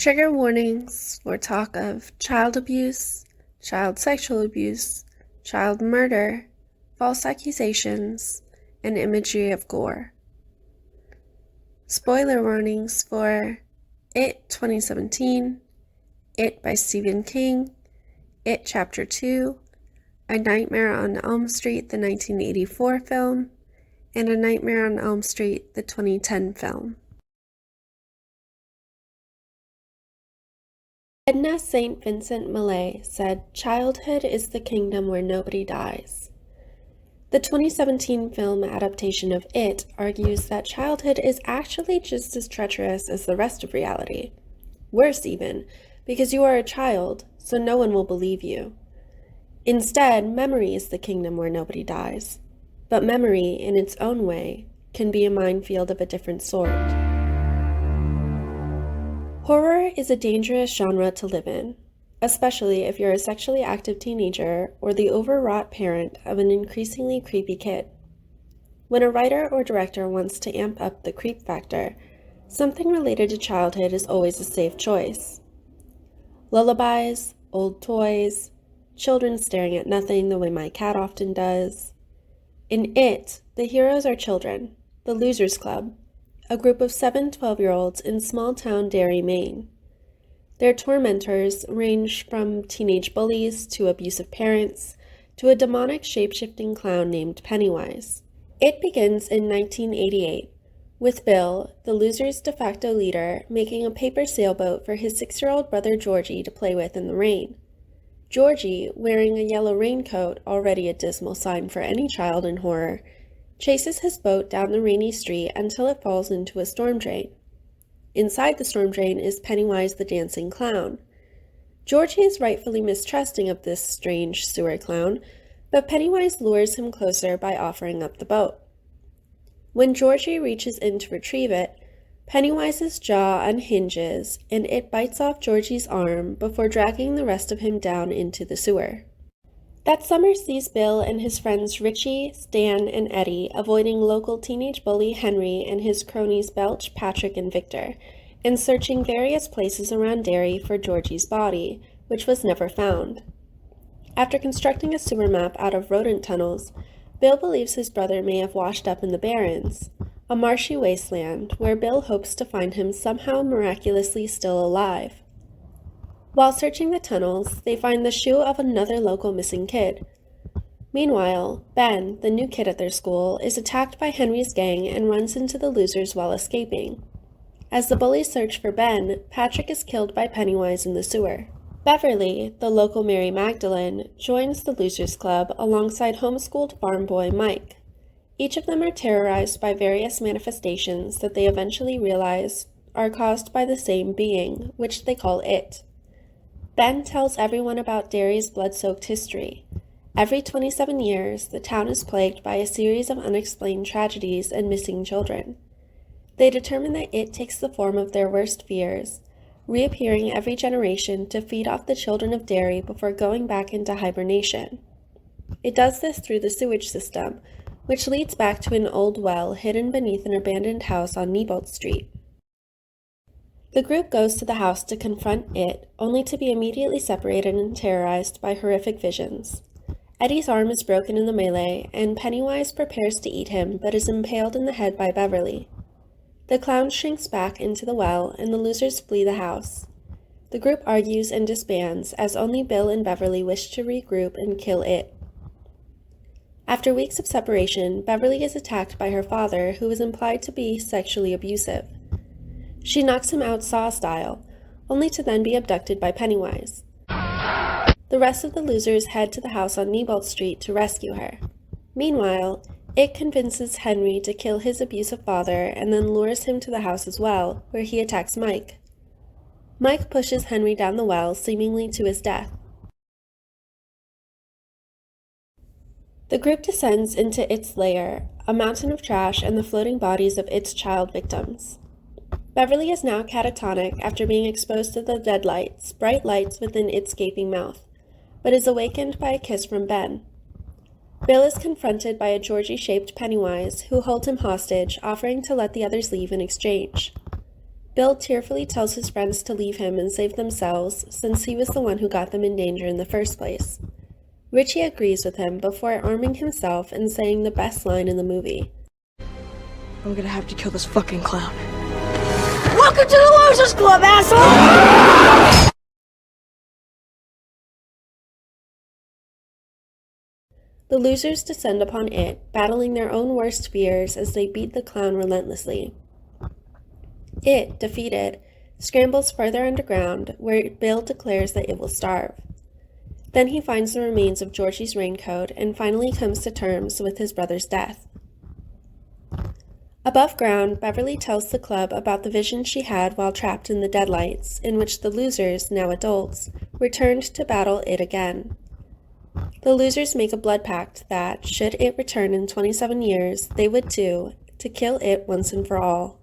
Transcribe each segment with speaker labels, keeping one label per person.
Speaker 1: Trigger warnings for talk of child abuse, child sexual abuse, child murder, false accusations, and imagery of gore. Spoiler warnings for It 2017, It by Stephen King, It Chapter 2, A Nightmare on Elm Street, the 1984 film, and A Nightmare on Elm Street, the 2010 film. Edna St. Vincent Millay said, "Childhood is the kingdom where nobody dies." The 2017 film adaptation of It argues that childhood is actually just as treacherous as the rest of reality. Worse even, because you are a child, so no one will believe you. Instead, memory is the kingdom where nobody dies. But memory, in its own way, can be a minefield of a different sort. Horror is a dangerous genre to live in, especially if you're a sexually active teenager or the overwrought parent of an increasingly creepy kid. When a writer or director wants to amp up the creep factor, something related to childhood is always a safe choice. Lullabies, old toys, children staring at nothing the way my cat often does. In It, the heroes are children, the Losers Club, a group of 7 12-year-olds in small-town Derry, Maine. Their tormentors range from teenage bullies to abusive parents to a demonic shape-shifting clown named Pennywise. It begins in 1988, with Bill, the Losers' de facto leader, making a paper sailboat for his 6-year-old brother Georgie to play with in the rain. Georgie, wearing a yellow raincoat, already a dismal sign for any child in horror, chases his boat down the rainy street until it falls into a storm drain. Inside the storm drain is Pennywise the dancing clown. Georgie is rightfully mistrusting of this strange sewer clown, but Pennywise lures him closer by offering up the boat. When Georgie reaches in to retrieve it, Pennywise's jaw unhinges and it bites off Georgie's arm before dragging the rest of him down into the sewer. That summer sees Bill and his friends Richie, Stan, and Eddie avoiding local teenage bully Henry and his cronies Belch, Patrick, and Victor, and searching various places around Derry for Georgie's body, which was never found. After constructing a sewer map out of rodent tunnels, Bill believes his brother may have washed up in the Barrens, a marshy wasteland where Bill hopes to find him somehow miraculously still alive. While searching the tunnels, they find the shoe of another local missing kid. Meanwhile, Ben, the new kid at their school, is attacked by Henry's gang and runs into the Losers while escaping. As the bullies search for Ben, Patrick is killed by Pennywise in the sewer. Beverly, the local Mary Magdalene, joins the Losers Club alongside homeschooled farm boy Mike. Each of them are terrorized by various manifestations that they eventually realize are caused by the same being, which they call It. Ben tells everyone about Derry's blood-soaked history. Every 27 years, the town is plagued by a series of unexplained tragedies and missing children. They determine that It takes the form of their worst fears, reappearing every generation to feed off the children of Derry before going back into hibernation. It does this through the sewage system, which leads back to an old well hidden beneath an abandoned house on Neibolt Street. The group goes to the house to confront It, only to be immediately separated and terrorized by horrific visions. Eddie's arm is broken in the melee, and Pennywise prepares to eat him, but is impaled in the head by Beverly. The clown shrinks back into the well, and the Losers flee the house. The group argues and disbands, as only Bill and Beverly wish to regroup and kill It. After weeks of separation, Beverly is attacked by her father, who is implied to be sexually abusive. She knocks him out Saw style, only to then be abducted by Pennywise. The rest of the Losers head to the house on Neibolt Street to rescue her. Meanwhile, It convinces Henry to kill his abusive father and then lures him to the house as well, where he attacks Mike. Mike pushes Henry down the well, seemingly to his death. The group descends into It's lair, a mountain of trash and the floating bodies of It's child victims. Beverly is now catatonic after being exposed to the deadlights, bright lights within It's gaping mouth, but is awakened by a kiss from Ben. Bill is confronted by a Georgie-shaped Pennywise who holds him hostage, offering to let the others leave in exchange. Bill tearfully tells his friends to leave him and save themselves, since he was the one who got them in danger in the first place. Richie agrees with him before arming himself and saying the best line in the movie.
Speaker 2: I'm gonna have to kill this fucking clown. Welcome to the Losers Club, asshole!
Speaker 1: The losers descend upon it, battling their own worst fears as they beat the clown relentlessly. It, defeated, scrambles further underground, where Bill declares that it will starve. Then he finds the remains of Georgie's raincoat and finally comes to terms with his brother's death. Above ground, Beverly tells the club about the vision she had while trapped in the deadlights, in which the losers, now adults, returned to battle it again. The losers make a blood pact that, should it return in 27 years, they would do, to kill it once and for all.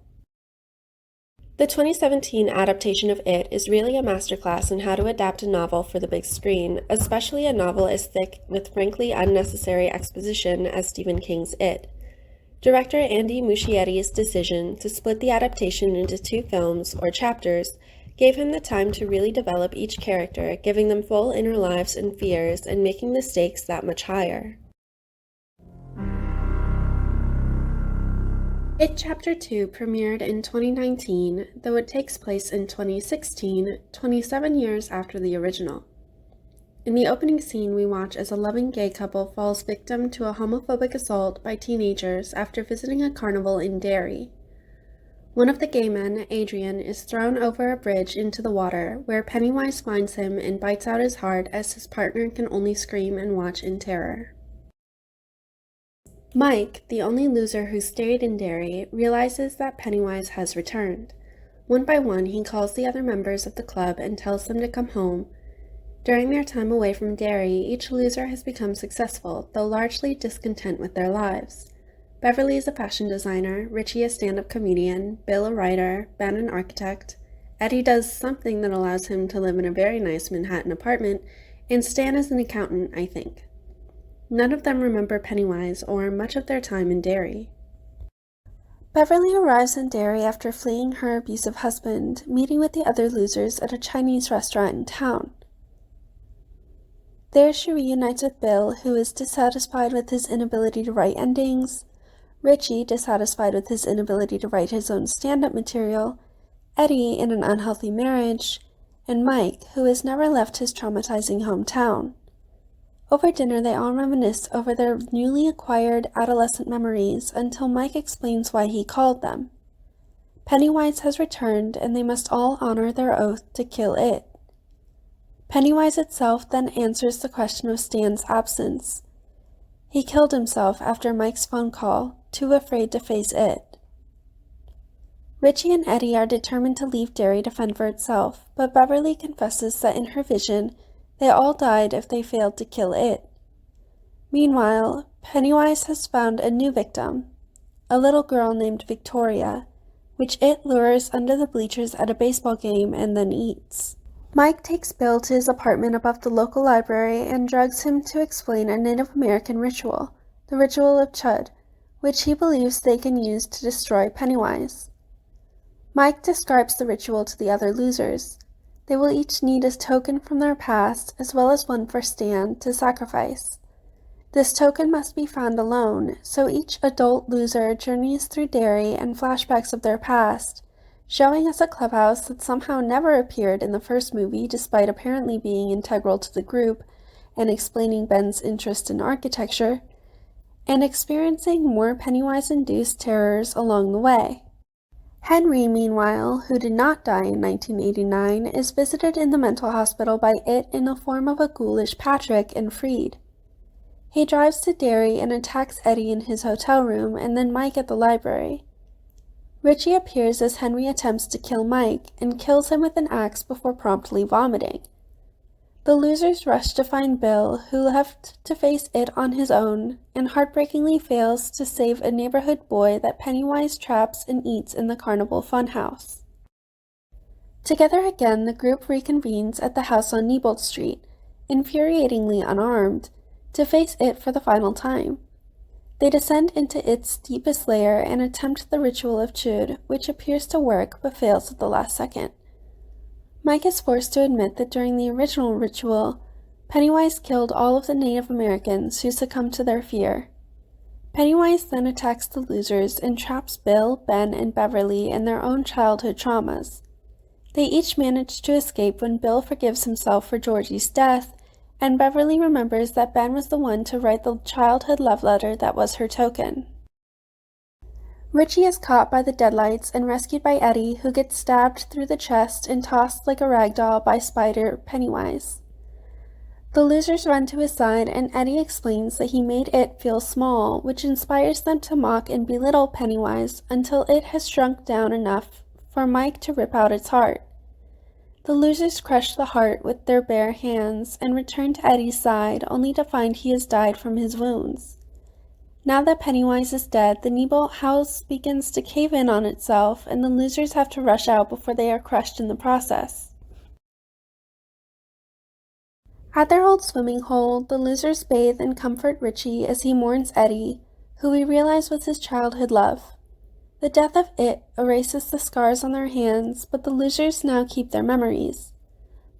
Speaker 1: The 2017 adaptation of It is really a masterclass in how to adapt a novel for the big screen, especially a novel as thick with frankly unnecessary exposition as Stephen King's It. Director Andy Muschietti's decision to split the adaptation into 2 films, or chapters, gave him the time to really develop each character, giving them full inner lives and fears, and making the stakes that much higher. It Chapter 2 premiered in 2019, though it takes place in 2016, 27 years after the original. In the opening scene, we watch as a loving gay couple falls victim to a homophobic assault by teenagers after visiting a carnival in Derry. One of the gay men, Adrian, is thrown over a bridge into the water, where Pennywise finds him and bites out his heart as his partner can only scream and watch in terror. Mike, the only loser who stayed in Derry, realizes that Pennywise has returned. One by one, he calls the other members of the club and tells them to come home. During their time away from Derry, each loser has become successful, though largely discontent with their lives. Beverly is a fashion designer, Richie a stand-up comedian, Bill a writer, Ben an architect, Eddie does something that allows him to live in a very nice Manhattan apartment, and Stan is an accountant, I think. None of them remember Pennywise or much of their time in Derry. Beverly arrives in Derry after fleeing her abusive husband, meeting with the other losers at a Chinese restaurant in town. There she reunites with Bill, who is dissatisfied with his inability to write endings, Richie, dissatisfied with his inability to write his own stand-up material, Eddie in an unhealthy marriage, and Mike, who has never left his traumatizing hometown. Over dinner, they all reminisce over their newly acquired adolescent memories until Mike explains why he called them. Pennywise has returned, and they must all honor their oath to kill it. Pennywise itself then answers the question of Stan's absence. He killed himself after Mike's phone call, too afraid to face it. Richie and Eddie are determined to leave Derry to fend for itself, but Beverly confesses that in her vision, they all died if they failed to kill it. Meanwhile, Pennywise has found a new victim, a little girl named Victoria, which it lures under the bleachers at a baseball game and then eats. Mike takes Bill to his apartment above the local library and drugs him to explain a Native American ritual, the ritual of Chud, which he believes they can use to destroy Pennywise. Mike describes the ritual to the other losers. They will each need a token from their past, as well as one for Stan, to sacrifice. This token must be found alone, so each adult loser journeys through Derry and flashbacks of their past, showing us a clubhouse that somehow never appeared in the first movie despite apparently being integral to the group and explaining Ben's interest in architecture, and experiencing more Pennywise-induced terrors along the way. Henry, meanwhile, who did not die in 1989, is visited in the mental hospital by it in the form of a ghoulish Patrick and freed. He drives to Derry and attacks Eddie in his hotel room and then Mike at the library. Richie appears as Henry attempts to kill Mike and kills him with an axe before promptly vomiting. The losers rush to find Bill, who left to face it on his own, and heartbreakingly fails to save a neighborhood boy that Pennywise traps and eats in the carnival funhouse. Together again, the group reconvenes at the house on Neibolt Street, infuriatingly unarmed, to face it for the final time. They descend into its deepest layer and attempt the ritual of Chud, which appears to work but fails at the last second. Mike is forced to admit that during the original ritual, Pennywise killed all of the Native Americans who succumbed to their fear. Pennywise then attacks the losers and traps Bill, Ben, and Beverly in their own childhood traumas. They each manage to escape when Bill forgives himself for Georgie's death, and Beverly remembers that Ben was the one to write the childhood love letter that was her token. Richie is caught by the deadlights and rescued by Eddie, who gets stabbed through the chest and tossed like a rag doll by Spider Pennywise. The losers run to his side, and Eddie explains that he made it feel small, which inspires them to mock and belittle Pennywise until it has shrunk down enough for Mike to rip out its heart. The losers crush the heart with their bare hands and return to Eddie's side, only to find he has died from his wounds. Now that Pennywise is dead, the Neibolt house begins to cave in on itself, and the losers have to rush out before they are crushed in the process. At their old swimming hole, the losers bathe and comfort Richie as he mourns Eddie, who we realize was his childhood love. The death of it erases the scars on their hands, but the losers now keep their memories.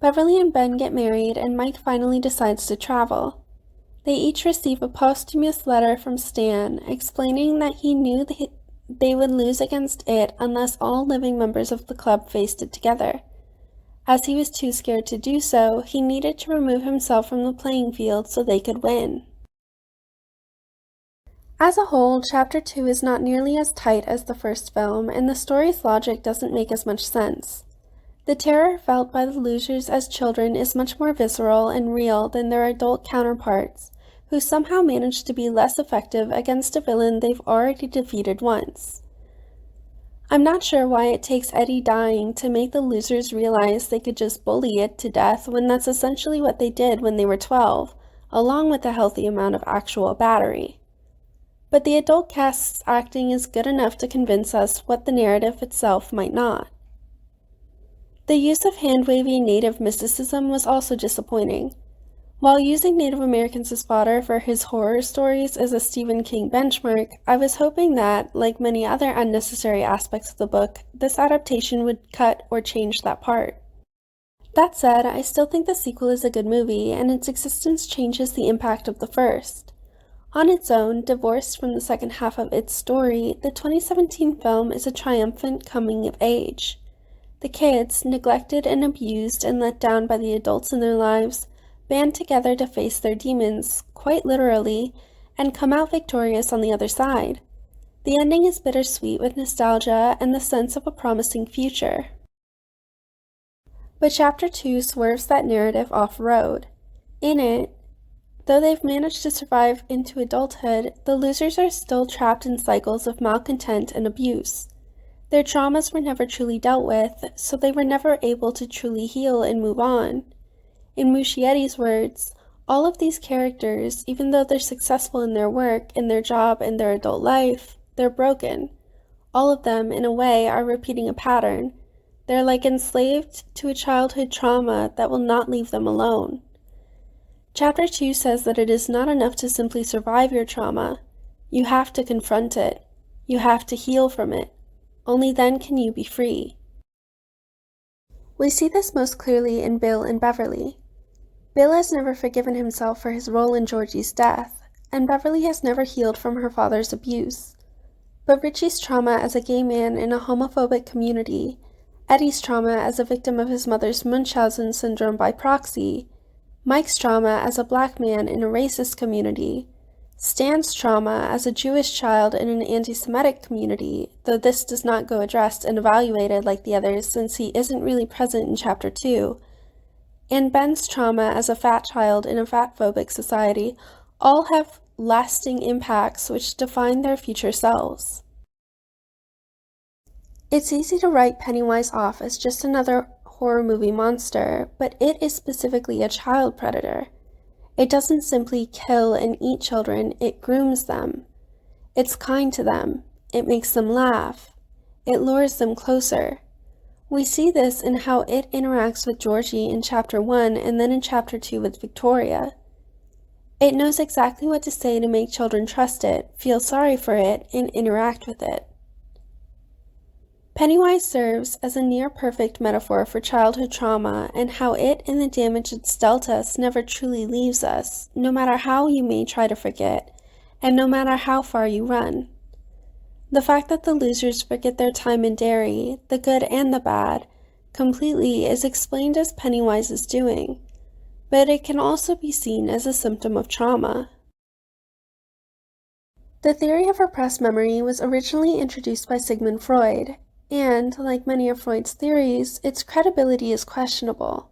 Speaker 1: Beverly and Ben get married, and Mike finally decides to travel. They each receive a posthumous letter from Stan, explaining that he knew they would lose against it unless all living members of the club faced it together. As he was too scared to do so, he needed to remove himself from the playing field so they could win. As a whole, Chapter 2 is not nearly as tight as the first film, and the story's logic doesn't make as much sense. The terror felt by the losers as children is much more visceral and real than their adult counterparts, who somehow manage to be less effective against a villain they've already defeated once. I'm not sure why it takes Eddie dying to make the losers realize they could just bully it to death when that's essentially what they did when they were 12, along with a healthy amount of actual battery. But the adult cast's acting is good enough to convince us what the narrative itself might not. The use of hand-wavy Native mysticism was also disappointing. While using Native Americans as fodder for his horror stories as a Stephen King benchmark, I was hoping that, like many other unnecessary aspects of the book, this adaptation would cut or change that part. That said, I still think the sequel is a good movie, and its existence changes the impact of the first. On its own, divorced from the second half of its story, the 2017 film is a triumphant coming of age. The kids, neglected and abused and let down by the adults in their lives, band together to face their demons, quite literally, and come out victorious on the other side. The ending is bittersweet with nostalgia and the sense of a promising future. But Chapter 2 swerves that narrative off-road. In it, though they've managed to survive into adulthood, the losers are still trapped in cycles of malcontent and abuse. Their traumas were never truly dealt with, so they were never able to truly heal and move on. In Muschietti's words, all of these characters, even though they're successful in their work, in their job, in their adult life, they're broken. All of them, in a way, are repeating a pattern. They're like enslaved to a childhood trauma that will not leave them alone. Chapter 2 says that it is not enough to simply survive your trauma. You have to confront it. You have to heal from it. Only then can you be free. We see this most clearly in Bill and Beverly. Bill has never forgiven himself for his role in Georgie's death, and Beverly has never healed from her father's abuse. But Richie's trauma as a gay man in a homophobic community, Eddie's trauma as a victim of his mother's Munchausen syndrome by proxy, Mike's trauma as a black man in a racist community, Stan's trauma as a Jewish child in an anti-Semitic community, though this does not go addressed and evaluated like the others since he isn't really present in Chapter 2, and Ben's trauma as a fat child in a fat-phobic society all have lasting impacts which define their future selves. It's easy to write Pennywise off as just another horror movie monster, but it is specifically a child predator. It doesn't simply kill and eat children, it grooms them. It's kind to them. It makes them laugh. It lures them closer. We see this in how it interacts with Georgie in Chapter 1 and then in Chapter 2 with Victoria. It knows exactly what to say to make children trust it, feel sorry for it, and interact with it. Pennywise serves as a near-perfect metaphor for childhood trauma and how it and the damage it's dealt us never truly leaves us, no matter how you may try to forget, and no matter how far you run. The fact that the losers forget their time in Derry, the good and the bad, completely is explained as Pennywise's doing, but it can also be seen as a symptom of trauma. The theory of repressed memory was originally introduced by Sigmund Freud, and, like many of Freud's theories, its credibility is questionable.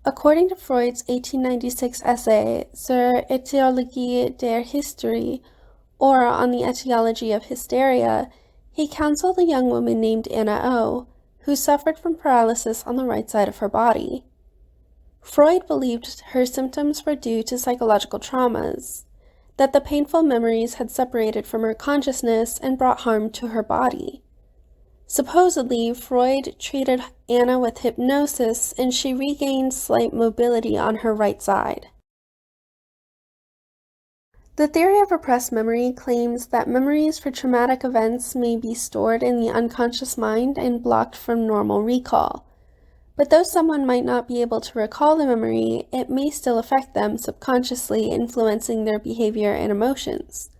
Speaker 1: According to Freud's 1896 essay, Zur Etiologie der Hysterie, or On the Etiology of Hysteria, he counseled a young woman named Anna O., who suffered from paralysis on the right side of her body. Freud believed her symptoms were due to psychological traumas, that the painful memories had separated from her consciousness and brought harm to her body. Supposedly, Freud treated Anna with hypnosis and she regained slight mobility on her right side. The theory of repressed memory claims that memories for traumatic events may be stored in the unconscious mind and blocked from normal recall. But though someone might not be able to recall the memory, it may still affect them subconsciously, influencing their behavior and emotions.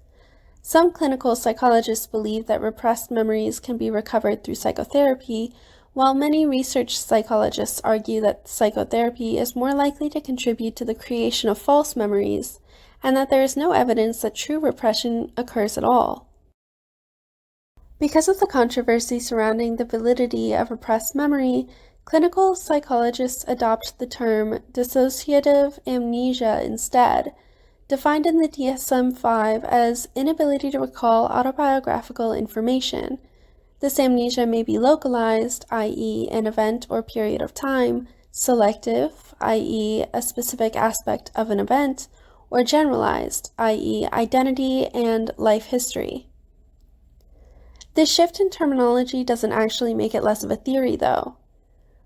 Speaker 1: Some clinical psychologists believe that repressed memories can be recovered through psychotherapy, while many research psychologists argue that psychotherapy is more likely to contribute to the creation of false memories, and that there is no evidence that true repression occurs at all. Because of the controversy surrounding the validity of repressed memory, clinical psychologists adopt the term dissociative amnesia instead, defined in the DSM-5 as inability to recall autobiographical information. This amnesia may be localized, i.e. an event or period of time, selective, i.e. a specific aspect of an event, or generalized, i.e. identity and life history. This shift in terminology doesn't actually make it less of a theory, though.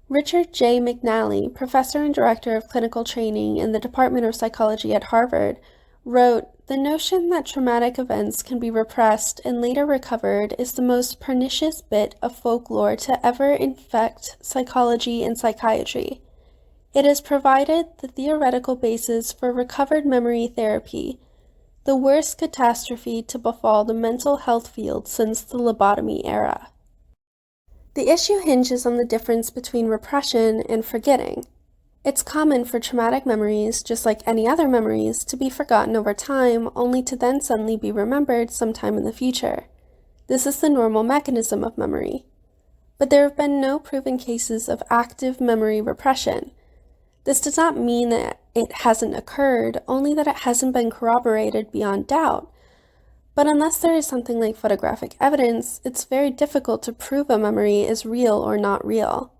Speaker 1: Richard J. McNally, professor and director of clinical training in the Department of Psychology at Harvard, wrote, "The notion that traumatic events can be repressed and later recovered is the most pernicious bit of folklore to ever infect psychology and psychiatry. It has provided the theoretical basis for recovered memory therapy, the worst catastrophe to befall the mental health field since the lobotomy era." The issue hinges on the difference between repression and forgetting. It's common for traumatic memories, just like any other memories, to be forgotten over time, only to then suddenly be remembered sometime in the future. This is the normal mechanism of memory. But there have been no proven cases of active memory repression. This does not mean that it hasn't occurred, only that it hasn't been corroborated beyond doubt. But unless there is something like photographic evidence, it's very difficult to prove a memory is real or not real.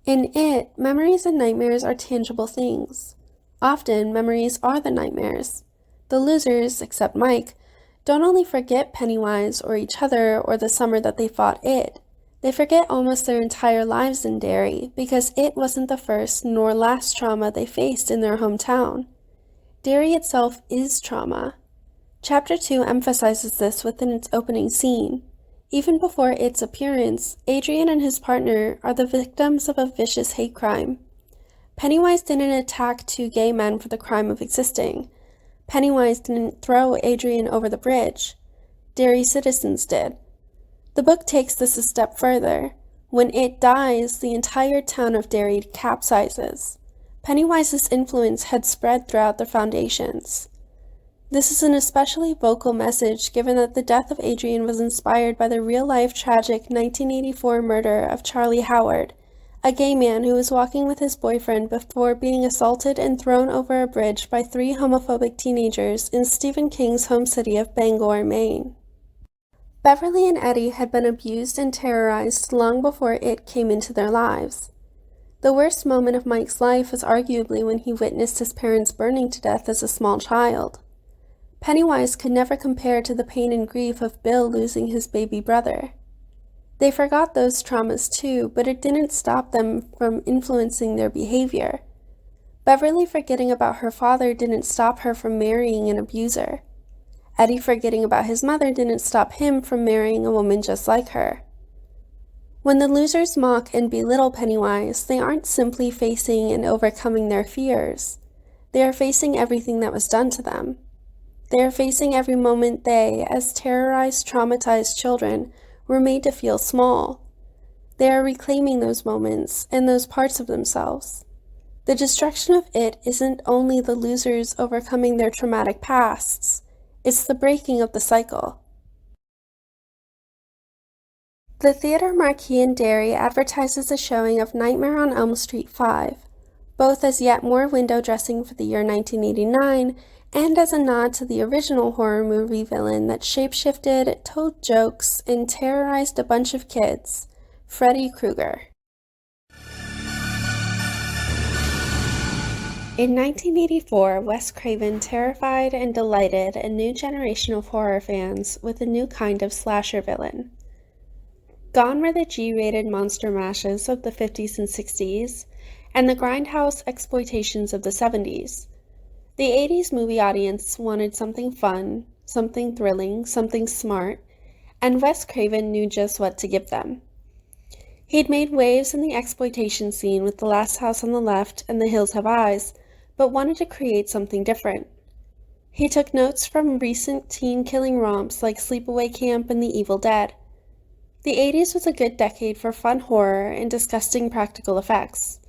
Speaker 1: In it, memories and nightmares are tangible things. Often, memories are the nightmares. The losers, except Mike, don't only forget Pennywise or each other or the summer that they fought it. They forget almost their entire lives in Derry, because it wasn't the first nor last trauma they faced in their hometown. Derry itself is trauma. Chapter 2 emphasizes this within its opening scene. Even before its appearance, Adrian and his partner are the victims of a vicious hate crime. Pennywise didn't attack two gay men for the crime of existing. Pennywise didn't throw Adrian over the bridge. Derry citizens did. The book takes this a step further. When it dies, the entire town of Derry capsizes. Pennywise's influence had spread throughout the foundations. This is an especially vocal message given that the death of Adrian was inspired by the real-life tragic 1984 murder of Charlie Howard, a gay man who was walking with his boyfriend before being assaulted and thrown over a bridge by 3 homophobic teenagers in Stephen King's home city of Bangor, Maine. Beverly and Eddie had been abused and terrorized long before it came into their lives. The worst moment of Mike's life was arguably when he witnessed his parents burning to death as a small child. Pennywise could never compare to the pain and grief of Bill losing his baby brother. They forgot those traumas too, but it didn't stop them from influencing their behavior. Beverly forgetting about her father didn't stop her from marrying an abuser. Eddie forgetting about his mother didn't stop him from marrying a woman just like her. When the losers mock and belittle Pennywise, they aren't simply facing and overcoming their fears. They are facing everything that was done to them. They are facing every moment they, as terrorized, traumatized children, were made to feel small. They are reclaiming those moments and those parts of themselves. The destruction of it isn't only the losers overcoming their traumatic pasts, it's the breaking of the cycle. The Theatre Marquis in Derry advertises a showing of Nightmare on Elm Street 5, both as yet more window dressing for the year 1989 and as a nod to the original horror movie villain that shapeshifted, told jokes, and terrorized a bunch of kids, Freddy Krueger. In 1984, Wes Craven terrified and delighted a new generation of horror fans with a new kind of slasher villain. Gone were the G-rated monster mashes of the 50s and 60s, and the grindhouse exploitations of the 70s. The 80s movie audience wanted something fun, something thrilling, something smart, and Wes Craven knew just what to give them. He'd made waves in the exploitation scene with The Last House on the Left and The Hills Have Eyes, but wanted to create something different. He took notes from recent teen-killing romps like Sleepaway Camp and The Evil Dead. The 80s was a good decade for fun horror and disgusting practical effects.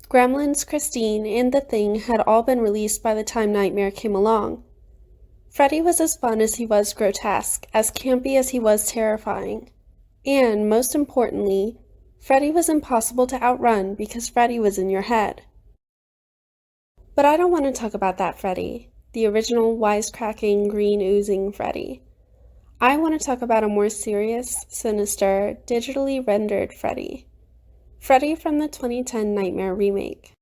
Speaker 1: Gremlins, Christine, and The Thing had all been released by the time Nightmare came along. Freddy was as fun as he was grotesque, as campy as he was terrifying. And, most importantly, Freddy was impossible to outrun because Freddy was in your head. But I don't want to talk about that Freddy, the original wisecracking, green-oozing Freddy. I want to talk about a more serious, sinister, digitally rendered Freddy. Freddy from the 2010 Nightmare remake.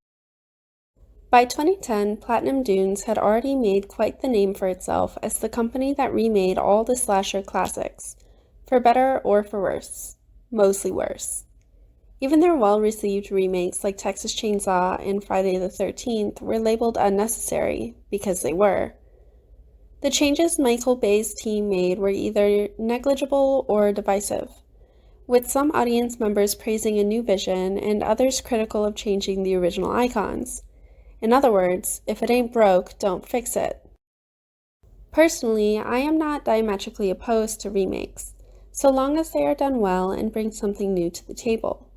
Speaker 1: By 2010, Platinum Dunes had already made quite the name for itself as the company that remade all the slasher classics, for better or for worse, mostly worse. Even their well-received remakes like Texas Chainsaw and Friday the 13th were labeled unnecessary, because they were. The changes Michael Bay's team made were either negligible or divisive, with some audience members praising a new vision and others critical of changing the original icons. In other words, if it ain't broke, don't fix it. Personally, I am not diametrically opposed to remakes, so long as they are done well and bring something new to the table.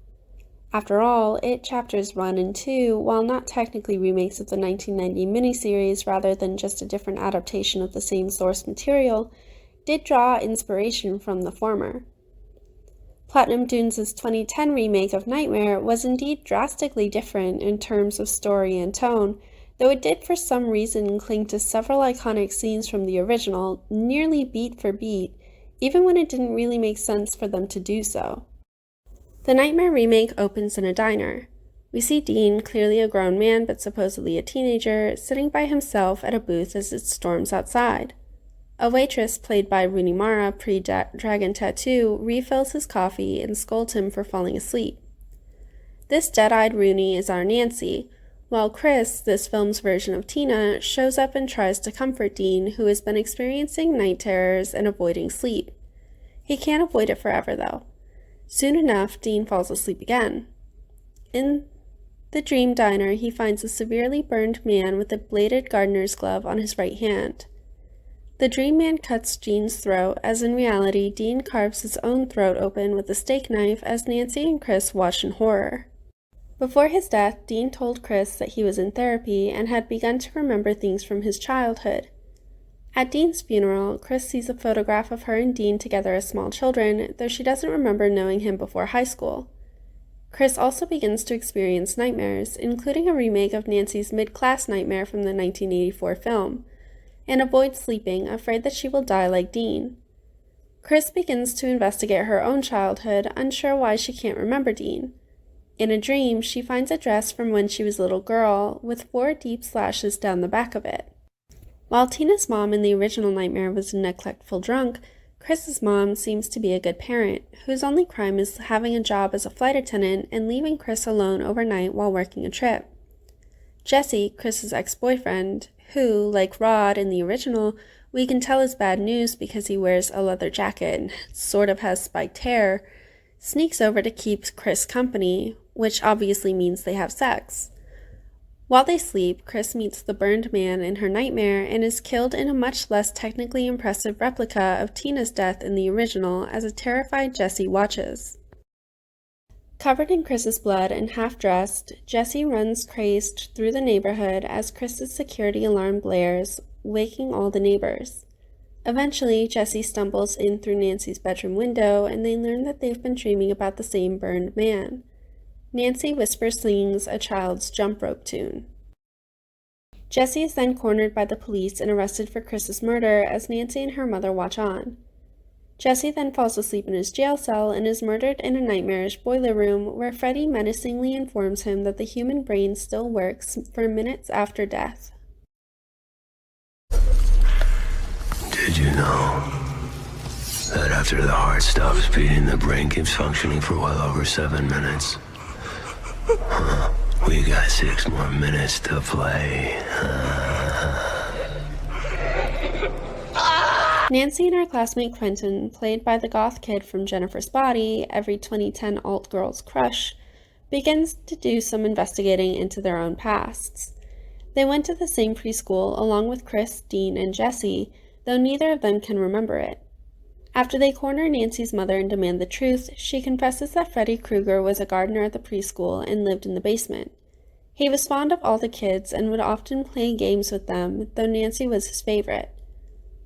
Speaker 1: After all, It Chapters 1 and 2, while not technically remakes of the 1990 miniseries rather than just a different adaptation of the same source material, did draw inspiration from the former. Platinum Dunes' 2010 remake of Nightmare was indeed drastically different in terms of story and tone, though it did for some reason cling to several iconic scenes from the original, nearly beat for beat, even when it didn't really make sense for them to do so. The Nightmare remake opens in a diner. We see Dean, clearly a grown man but supposedly a teenager, sitting by himself at a booth as it storms outside. A waitress, played by Rooney Mara pre-Dragon Tattoo, refills his coffee and scolds him for falling asleep. This dead-eyed Rooney is our Nancy, while Chris, this film's version of Tina, shows up and tries to comfort Dean, who has been experiencing night terrors and avoiding sleep. He can't avoid it forever, though. Soon enough, Dean falls asleep again. In the dream diner, he finds a severely burned man with a bladed gardener's glove on his right hand. The dream man cuts Dean's throat, as in reality, Dean carves his own throat open with a steak knife as Nancy and Chris watch in horror. Before his death, Dean told Chris that he was in therapy and had begun to remember things from his childhood. At Dean's funeral, Chris sees a photograph of her and Dean together as small children, though she doesn't remember knowing him before high school. Chris also begins to experience nightmares, including a remake of Nancy's mid-class nightmare from the 1984 film, and avoids sleeping, afraid that she will die like Dean. Chris begins to investigate her own childhood, unsure why she can't remember Dean. In a dream, she finds a dress from when she was a little girl, with 4 deep slashes down the back of it. While Tina's mom in the original Nightmare was a neglectful drunk, Chris's mom seems to be a good parent, whose only crime is having a job as a flight attendant and leaving Chris alone overnight while working a trip. Jesse, Chris's ex-boyfriend, who, like Rod in the original, we can tell is bad news because he wears a leather jacket and sort of has spiked hair, sneaks over to keep Chris company, which obviously means they have sex. While they sleep, Chris meets the burned man in her nightmare and is killed in a much less technically impressive replica of Tina's death in the original as a terrified Jesse watches. Covered in Chris's blood and half-dressed, Jesse runs crazed through the neighborhood as Chris's security alarm blares, waking all the neighbors. Eventually, Jesse stumbles in through Nancy's bedroom window and they learn that they've been dreaming about the same burned man. Nancy whispers sings a child's jump rope tune. Jesse is then cornered by the police and arrested for Chris's murder as Nancy and her mother watch on. Jesse then falls asleep in his jail cell and is murdered in a nightmarish boiler room where Freddy menacingly informs him that the human brain still works for minutes after death.
Speaker 3: Did you know that after the heart stops beating, the brain keeps functioning for well over 7 minutes? We got 6 more minutes to play.
Speaker 1: Nancy and her classmate Quentin, played by the goth kid from Jennifer's Body, every 2010 alt girl's crush, begins to do some investigating into their own pasts. They went to the same preschool along with Chris, Dean, and Jesse, though neither of them can remember it. After they corner Nancy's mother and demand the truth, she confesses that Freddy Krueger was a gardener at the preschool and lived in the basement. He was fond of all the kids and would often play games with them, though Nancy was his favorite.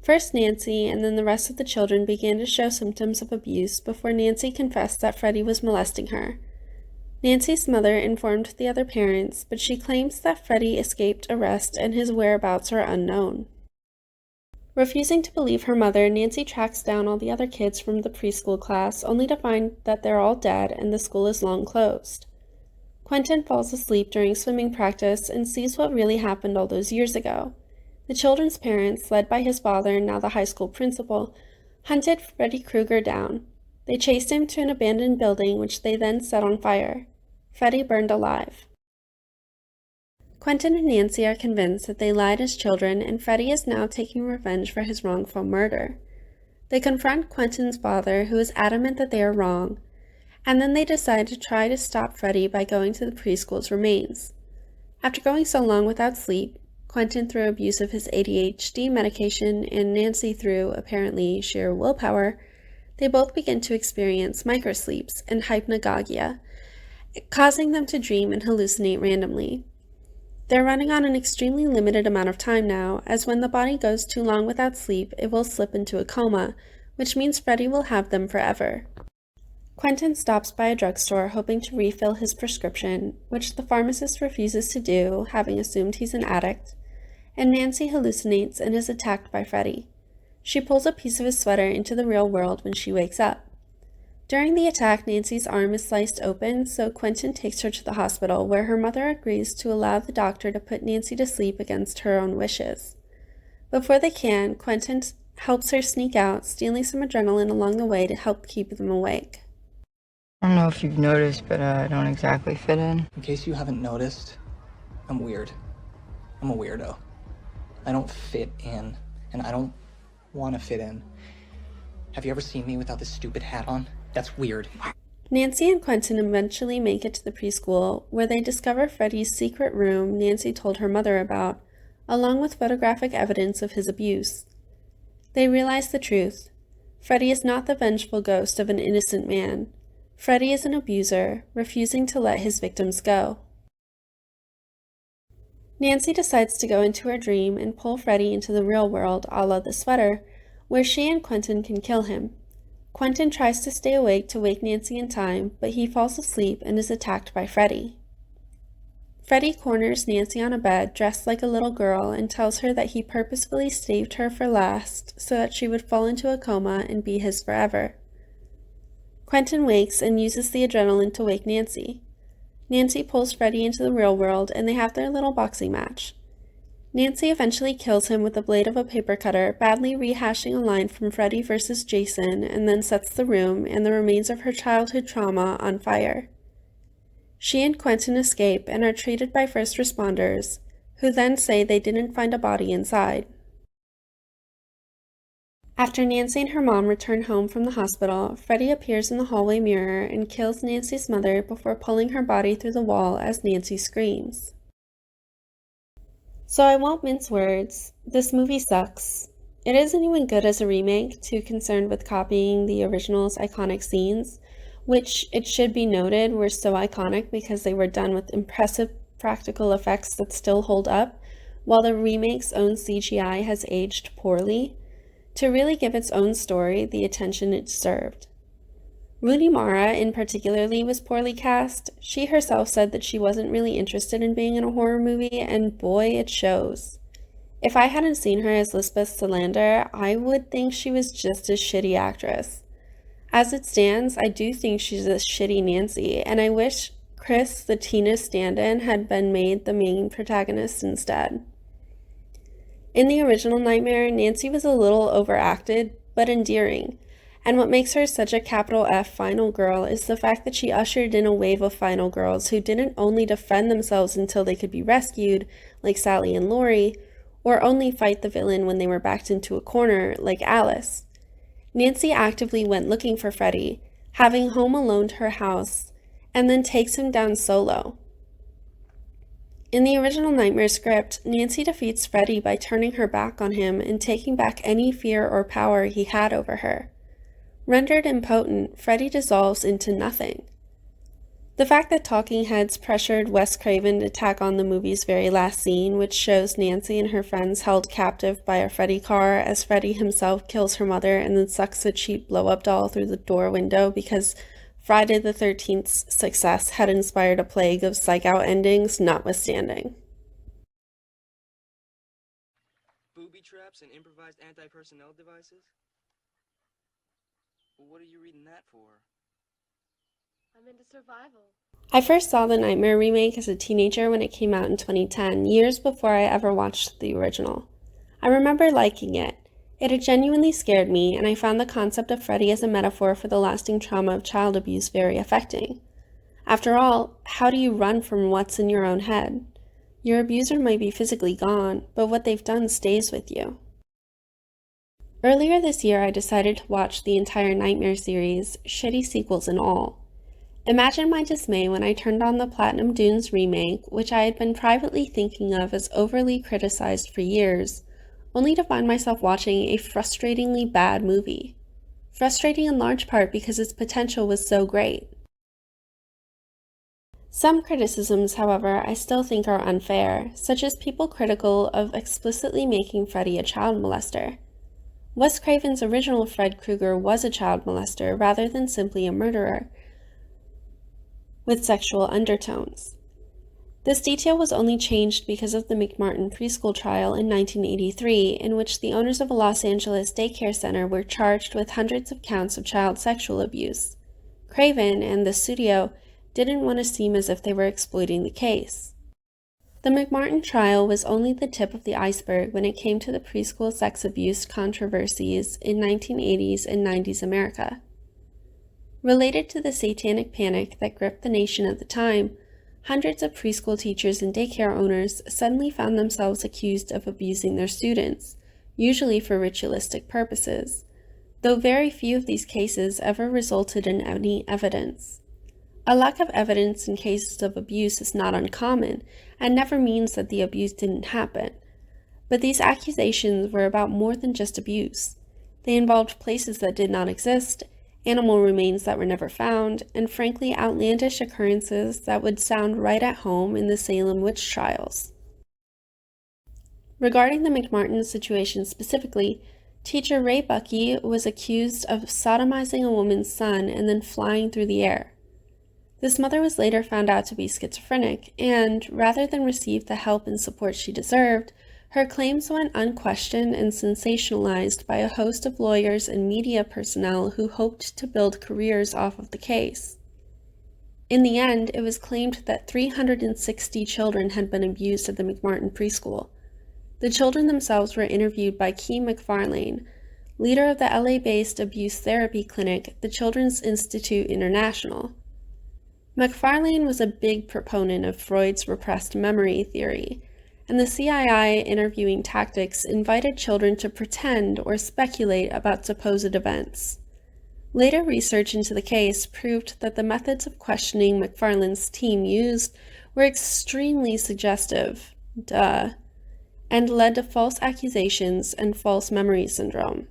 Speaker 1: First Nancy and then the rest of the children began to show symptoms of abuse before Nancy confessed that Freddy was molesting her. Nancy's mother informed the other parents, but she claims that Freddy escaped arrest and his whereabouts are unknown. Refusing to believe her mother, Nancy tracks down all the other kids from the preschool class, only to find that they're all dead and the school is long closed. Quentin falls asleep during swimming practice and sees what really happened all those years ago. The children's parents, led by his father, now the high school principal, hunted Freddy Krueger down. They chased him to an abandoned building, which they then set on fire. Freddy burned alive. Quentin and Nancy are convinced that they lied as children, and Freddy is now taking revenge for his wrongful murder. They confront Quentin's father, who is adamant that they are wrong, and then they decide to try to stop Freddy by going to the preschool's remains. After going so long without sleep, Quentin through abuse of his ADHD medication and Nancy through, apparently, sheer willpower, they both begin to experience microsleeps and hypnagogia, causing them to dream and hallucinate randomly. They're running on an extremely limited amount of time now, as when the body goes too long without sleep, it will slip into a coma, which means Freddy will have them forever. Quentin stops by a drugstore hoping to refill his prescription, which the pharmacist refuses to do, having assumed he's an addict, and Nancy hallucinates and is attacked by Freddy. She pulls a piece of his sweater into the real world when she wakes up. During the attack, Nancy's arm is sliced open, so Quentin takes her to the hospital, where her mother agrees to allow the doctor to put Nancy to sleep against her own wishes. Before they can, Quentin helps her sneak out, stealing some adrenaline along the way to help keep them awake.
Speaker 4: I don't know if you've noticed, but I don't exactly fit in.
Speaker 5: In case you haven't noticed, I'm weird. I'm a weirdo. I don't fit in, and I don't want to fit in. Have you ever seen me without this stupid hat on? That's weird.
Speaker 1: Nancy and Quentin eventually make it to the preschool, where they discover Freddy's secret room Nancy told her mother about, along with photographic evidence of his abuse. They realize the truth. Freddy is not the vengeful ghost of an innocent man. Freddy is an abuser, refusing to let his victims go. Nancy decides to go into her dream and pull Freddy into the real world, a la the sweater, where she and Quentin can kill him. Quentin tries to stay awake to wake Nancy in time, but he falls asleep and is attacked by Freddy. Freddy corners Nancy on a bed, dressed like a little girl, and tells her that he purposefully saved her for last so that she would fall into a coma and be his forever. Quentin wakes and uses the adrenaline to wake Nancy. Nancy pulls Freddy into the real world, and they have their little boxing match. Nancy eventually kills him with the blade of a paper cutter, badly rehashing a line from Freddy vs. Jason, and then sets the room and the remains of her childhood trauma on fire. She and Quentin escape and are treated by first responders, who then say they didn't find a body inside. After Nancy and her mom return home from the hospital, Freddy appears in the hallway mirror and kills Nancy's mother before pulling her body through the wall as Nancy screams. So I won't mince words. This movie sucks. It isn't even good as a remake, too concerned with copying the original's iconic scenes, which, it should be noted, were so iconic because they were done with impressive practical effects that still hold up, while the remake's own CGI has aged poorly, to really give its own story the attention it deserved. Rooney Mara, in particularly, was poorly cast. She herself said that she wasn't really interested in being in a horror movie, and boy, it shows. If I hadn't seen her as Lisbeth Salander, I would think she was just a shitty actress. As it stands, I do think she's a shitty Nancy, and I wish Chris, the Tina stand-in, had been made the main protagonist instead. In the original Nightmare, Nancy was a little overacted, but endearing, and what makes her such a capital F final girl is the fact that she ushered in a wave of final girls who didn't only defend themselves until they could be rescued, like Sally and Laurie, or only fight the villain when they were backed into a corner, like Alice. Nancy actively went looking for Freddy, having Home Aloned her house, and then takes him down solo. In the original Nightmare script, Nancy defeats Freddy by turning her back on him and taking back any fear or power he had over her. Rendered impotent, Freddy dissolves into nothing. The fact that talking heads pressured Wes Craven to tack on the movie's very last scene, which shows Nancy and her friends held captive by a Freddy car as Freddy himself kills her mother and then sucks a cheap blow-up doll through the door window because Friday the 13th's success had inspired a plague of psych-out endings notwithstanding.
Speaker 6: Booby traps and improvised anti-personnel devices? Well, what are you reading that for?
Speaker 7: I'm into survival.
Speaker 1: I first saw the Nightmare remake as a teenager when it came out in 2010, years before I ever watched the original. I remember liking it. It had genuinely scared me, and I found the concept of Freddy as a metaphor for the lasting trauma of child abuse very affecting. After all, how do you run from what's in your own head? Your abuser might be physically gone, but what they've done stays with you. Earlier this year, I decided to watch the entire Nightmare series, shitty sequels and all. Imagine my dismay when I turned on the Platinum Dunes remake, which I had been privately thinking of as overly criticized for years, only to find myself watching a frustratingly bad movie. Frustrating in large part because its potential was so great. Some criticisms, however, I still think are unfair, such as people critical of explicitly making Freddy a child molester. Wes Craven's original Fred Krueger was a child molester rather than simply a murderer with sexual undertones. This detail was only changed because of the McMartin preschool trial in 1983, in which the owners of a Los Angeles daycare center were charged with hundreds of counts of child sexual abuse. Craven and the studio didn't want to seem as if they were exploiting the case. The McMartin trial was only the tip of the iceberg when it came to the preschool sex abuse controversies in 1980s and 90s America. Related to the satanic panic that gripped the nation at the time, hundreds of preschool teachers and daycare owners suddenly found themselves accused of abusing their students, usually for ritualistic purposes, though very few of these cases ever resulted in any evidence. A lack of evidence in cases of abuse is not uncommon and never means that the abuse didn't happen. But these accusations were about more than just abuse. They involved places that did not exist, animal remains that were never found, and frankly outlandish occurrences that would sound right at home in the Salem witch trials. Regarding the McMartin situation specifically, teacher Ray Buckey was accused of sodomizing a woman's son and then flying through the air. This mother was later found out to be schizophrenic, and, rather than receive the help and support she deserved, her claims went unquestioned and sensationalized by a host of lawyers and media personnel who hoped to build careers off of the case. In the end, it was claimed that 360 children had been abused at the McMartin preschool. The children themselves were interviewed by Key McFarlane, leader of the LA-based abuse therapy clinic, the Children's Institute International. McFarlane was a big proponent of Freud's repressed memory theory, and the CIA interviewing tactics invited children to pretend or speculate about supposed events. Later research into the case proved that the methods of questioning McFarlane's team used were extremely suggestive, and led to false accusations and false memory syndrome.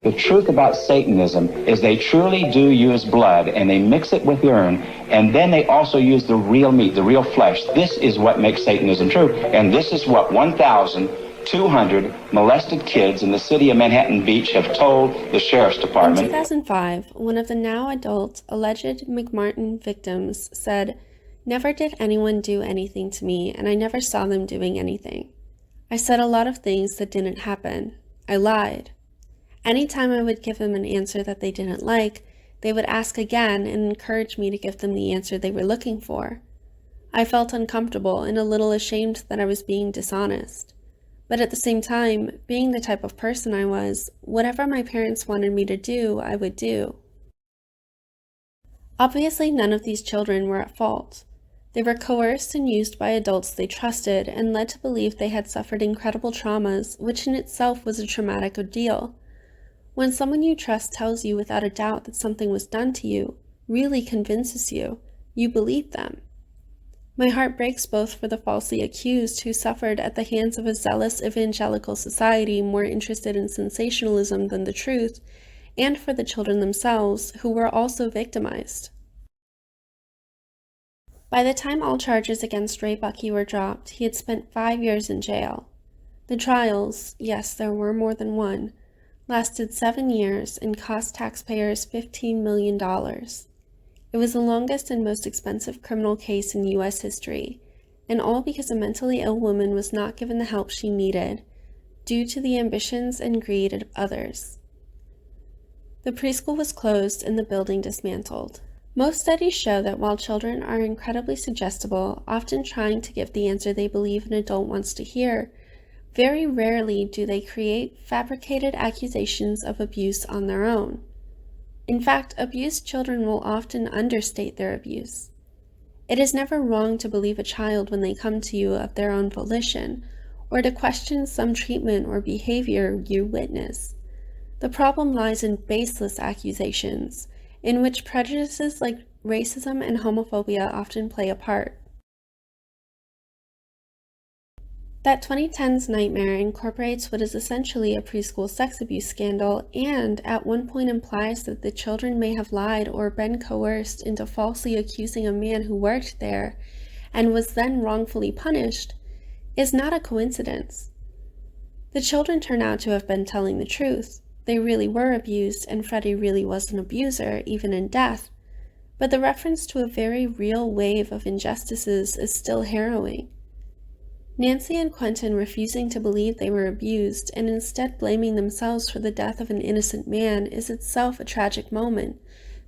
Speaker 8: The truth about Satanism is they truly do use blood, and they mix it with urine, and then they also use the real meat, the real flesh. This is what makes Satanism true, and this is what 1,200 molested kids in the city of Manhattan Beach have told the sheriff's department.
Speaker 1: In 2005, one of the now adult alleged McMartin victims said, "Never did anyone do anything to me, and I never saw them doing anything. I said a lot of things that didn't happen. I lied. Anytime I would give them an answer that they didn't like, they would ask again and encourage me to give them the answer they were looking for. I felt uncomfortable and a little ashamed that I was being dishonest. But at the same time, being the type of person I was, whatever my parents wanted me to do, I would do." Obviously, none of these children were at fault. They were coerced and used by adults they trusted and led to believe they had suffered incredible traumas, which in itself was a traumatic ordeal. When someone you trust tells you without a doubt that something was done to you, really convinces you, you believe them. My heart breaks both for the falsely accused who suffered at the hands of a zealous evangelical society more interested in sensationalism than the truth, and for the children themselves who were also victimized. By the time all charges against Ray Buckey were dropped, he had spent 5 years in jail. The trials, yes, there were more than one, lasted 7 years and cost taxpayers $15 million. It was the longest and most expensive criminal case in U.S. history, and all because a mentally ill woman was not given the help she needed, due to the ambitions and greed of others. The preschool was closed and the building dismantled. Most studies show that while children are incredibly suggestible, often trying to give the answer they believe an adult wants to hear, very rarely do they create fabricated accusations of abuse on their own. In fact, abused children will often understate their abuse. It is never wrong to believe a child when they come to you of their own volition, or to question some treatment or behavior you witness. The problem lies in baseless accusations, in which prejudices like racism and homophobia often play a part. That 2010's nightmare incorporates what is essentially a preschool sex abuse scandal and at one point implies that the children may have lied or been coerced into falsely accusing a man who worked there and was then wrongfully punished is not a coincidence. The children turn out to have been telling the truth. They really were abused and Freddy really was an abuser, even in death. But the reference to a very real wave of injustices is still harrowing. Nancy and Quentin refusing to believe they were abused and instead blaming themselves for the death of an innocent man is itself a tragic moment,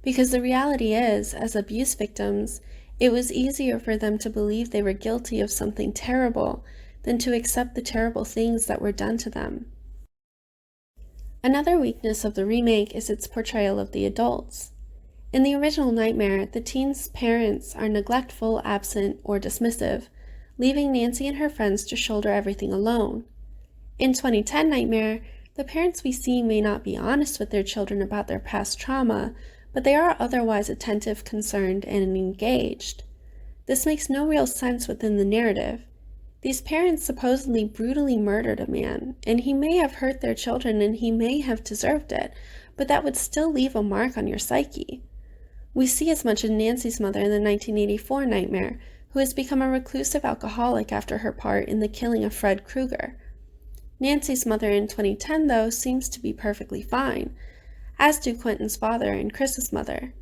Speaker 1: because the reality is, as abuse victims, it was easier for them to believe they were guilty of something terrible than to accept the terrible things that were done to them. Another weakness of the remake is its portrayal of the adults. In the original Nightmare, the teens' parents are neglectful, absent, or dismissive, leaving Nancy and her friends to shoulder everything alone. In 2010 Nightmare, the parents we see may not be honest with their children about their past trauma, but they are otherwise attentive, concerned, and engaged. This makes no real sense within the narrative. These parents supposedly brutally murdered a man, and he may have hurt their children and he may have deserved it, but that would still leave a mark on your psyche. We see as much in Nancy's mother in the 1984 Nightmare, who has become a reclusive alcoholic after her part in the killing of Fred Krueger. Nancy's mother in 2010, though, seems to be perfectly fine, as do Quentin's father and Chris's mother.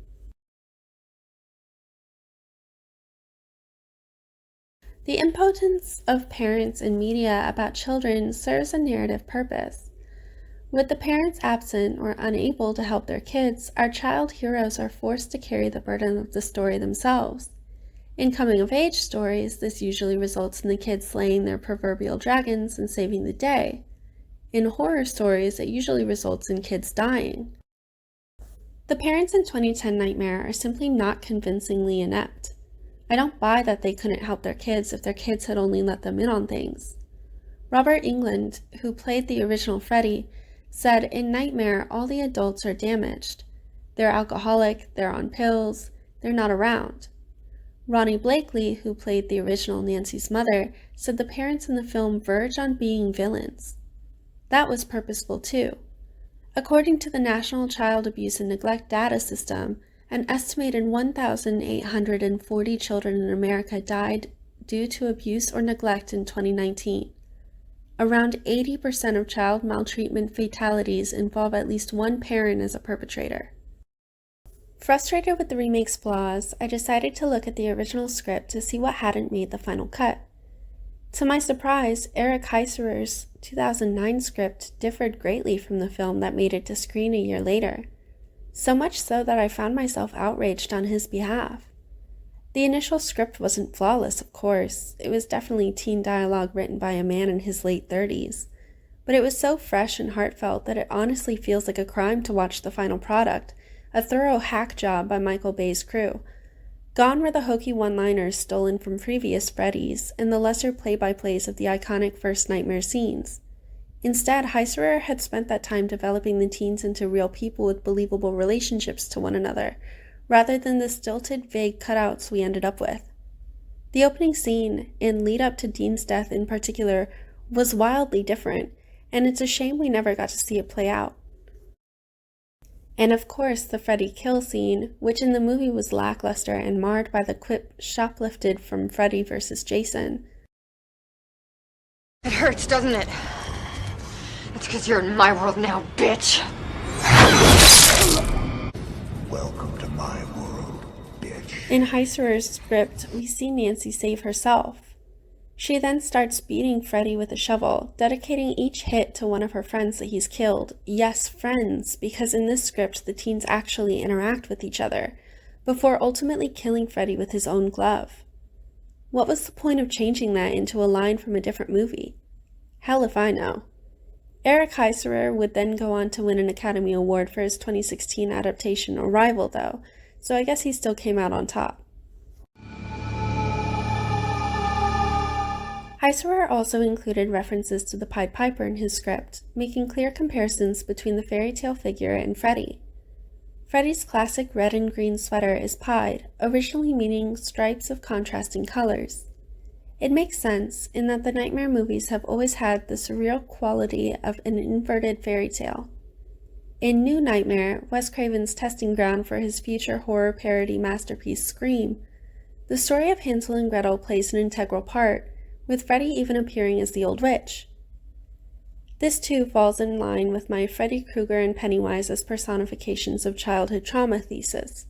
Speaker 1: The impotence of parents and media about children serves a narrative purpose. With the parents absent or unable to help their kids, our child heroes are forced to carry the burden of the story themselves. In coming-of-age stories, this usually results in the kids slaying their proverbial dragons and saving the day. In horror stories, it usually results in kids dying. The parents in 2010 Nightmare are simply not convincingly inept. I don't buy that they couldn't help their kids if their kids had only let them in on things. Robert Englund, who played the original Freddy, said in Nightmare all the adults are damaged. They're alcoholic, they're on pills, they're not around. Ronnie Blakely, who played the original Nancy's mother, said the parents in the film verge on being villains. That was purposeful too. According to the National Child Abuse and Neglect Data System, an estimated 1,840 children in America died due to abuse or neglect in 2019. Around 80% of child maltreatment fatalities involve at least one parent as a perpetrator. Frustrated with the remake's flaws, I decided to look at the original script to see what hadn't made the final cut. To my surprise, Eric Heiserer's 2009 script differed greatly from the film that made it to screen a year later, so much so that I found myself outraged on his behalf. The initial script wasn't flawless, of course. It was definitely teen dialogue written by a man in his late 30s, but it was so fresh and heartfelt that it honestly feels like a crime to watch the final product, a thorough hack job by Michael Bay's crew. Gone were the hokey one-liners stolen from previous Freddys and the lesser play-by-plays of the iconic first Nightmare scenes. Instead, Heiserer had spent that time developing the teens into real people with believable relationships to one another, rather than the stilted, vague cutouts we ended up with. The opening scene, and lead up to Dean's death in particular, was wildly different, and it's a shame we never got to see it play out. And of course, the Freddy kill scene, which in the movie was lackluster and marred by the quip shoplifted from Freddy vs. Jason.
Speaker 2: It hurts, doesn't it? It's because you're in my world now, bitch!
Speaker 3: Welcome to my world, bitch.
Speaker 1: In Heiserer's script, we see Nancy save herself. She then starts beating Freddy with a shovel, dedicating each hit to one of her friends that he's killed. Yes, friends, because in this script the teens actually interact with each other, before ultimately killing Freddy with his own glove. What was the point of changing that into a line from a different movie? Hell if I know. Eric Heiserer would then go on to win an Academy Award for his 2016 adaptation Arrival, though, so I guess he still came out on top. Heiserer also included references to the Pied Piper in his script, making clear comparisons between the fairy tale figure and Freddy. Freddy's classic red and green sweater is pied, originally meaning stripes of contrasting colors. It makes sense in that the Nightmare movies have always had the surreal quality of an inverted fairy tale. In New Nightmare, Wes Craven's testing ground for his future horror parody masterpiece Scream, the story of Hansel and Gretel plays an integral part, with Freddy even appearing as the old witch. This too falls in line with my Freddy Krueger and Pennywise as personifications of childhood trauma thesis.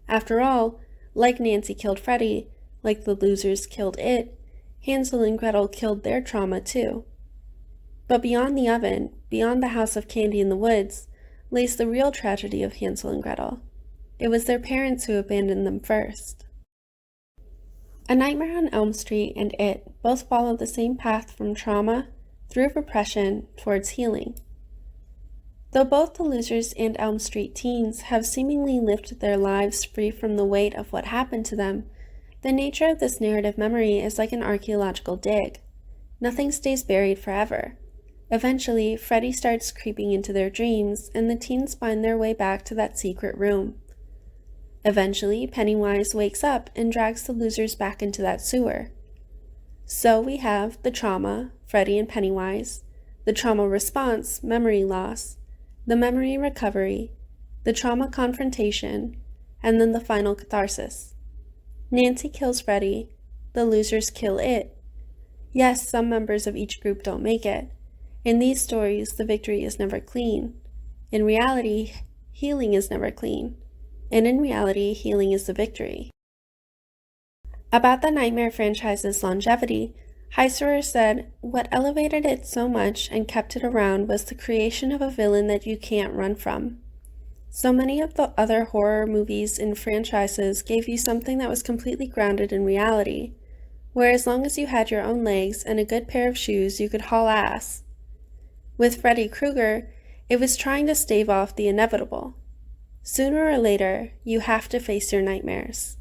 Speaker 1: After all, like Nancy killed Freddy, like the losers killed it, Hansel and Gretel killed their trauma too. But beyond the oven, beyond the house of candy in the woods, lays the real tragedy of Hansel and Gretel. It was their parents who abandoned them first. A Nightmare on Elm Street and It both follow the same path from trauma, through repression, towards healing. Though both the losers and Elm Street teens have seemingly lived their lives free from the weight of what happened to them, the nature of this narrative memory is like an archaeological dig. Nothing stays buried forever. Eventually, Freddy starts creeping into their dreams, and the teens find their way back to that secret room. Eventually, Pennywise wakes up and drags the losers back into that sewer. So we have the trauma, Freddy and Pennywise, the trauma response, memory loss, the memory recovery, the trauma confrontation, and then the final catharsis. Nancy kills Freddy, the losers kill it. Yes, some members of each group don't make it. In these stories, the victory is never clean. In reality, healing is never clean. And in reality, healing is the victory. About the Nightmare franchise's longevity, Heiserer said, "What elevated it so much and kept it around was the creation of a villain that you can't run from. So many of the other horror movies and franchises gave you something that was completely grounded in reality, where as long as you had your own legs and a good pair of shoes, you could haul ass. With Freddy Krueger, it was trying to stave off the inevitable. Sooner or later, you have to face your nightmares.